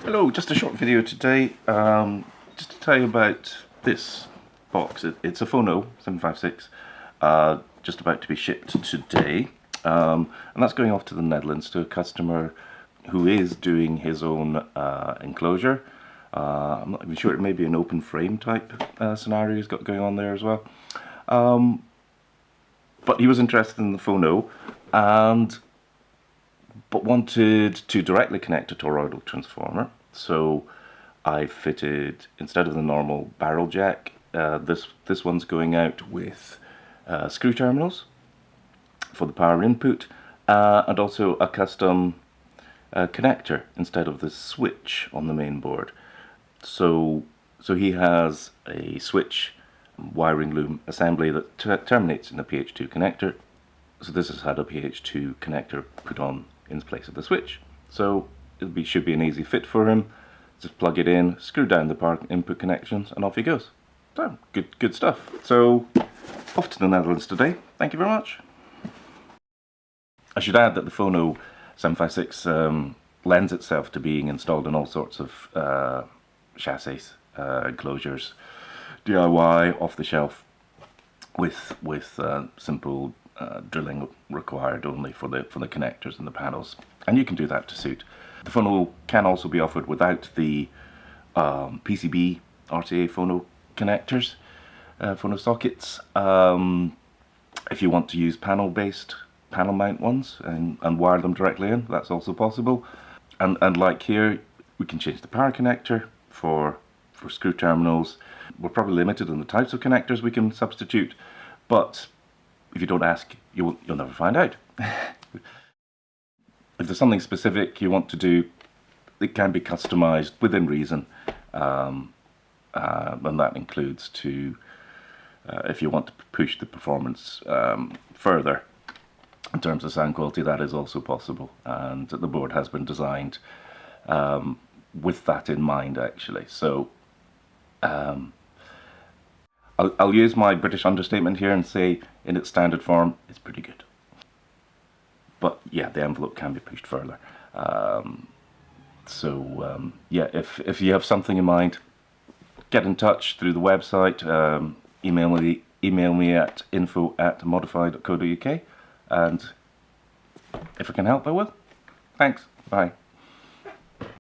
Hello, just a short video today, just to tell you about this box. It's a Phono 756, just about to be shipped today, and that's going off to the Netherlands to a customer who is doing his own enclosure. I'm not even sure, it may be an open frame type scenario he's got going on there as well. But he was interested in the Phono, but wanted to directly connect a toroidal transformer. So I fitted, instead of the normal barrel jack, this one's going out with screw terminals for the power input, and also a custom connector instead of the switch on the main board. So he has a switch wiring loom assembly that terminates in a PH2 connector. So this has had a PH2 connector put on in place of the switch. So it should be an easy fit for him. Just plug it in, screw down the power input connections, and off he goes. So good stuff. So off to the Netherlands today. Thank you very much. I should add that the Phono 756 lends itself to being installed in all sorts of chassis, enclosures, DIY, off the shelf, with simple drilling required only for the connectors and the panels, and you can do that to suit. The Phono can also be offered without the PCB RTA Phono connectors, Phono sockets. If you want to use panel mount ones and wire them directly in, that's also possible. And like here, we can change the power connector for screw terminals. We're probably limited in the types of connectors we can substitute, but if you don't ask, you'll never find out. If there's something specific you want to do, it can be customized within reason, and that includes to if you want to push the performance further in terms of sound quality, that is also possible, and the board has been designed with that in mind, actually. So I'll use my British understatement here and say, in its standard form, it's pretty good. But yeah, the envelope can be pushed further. Yeah, if you have something in mind, get in touch through the website. Email me at info@maudifi.co.uk, and if I can help, I will. Thanks. Bye.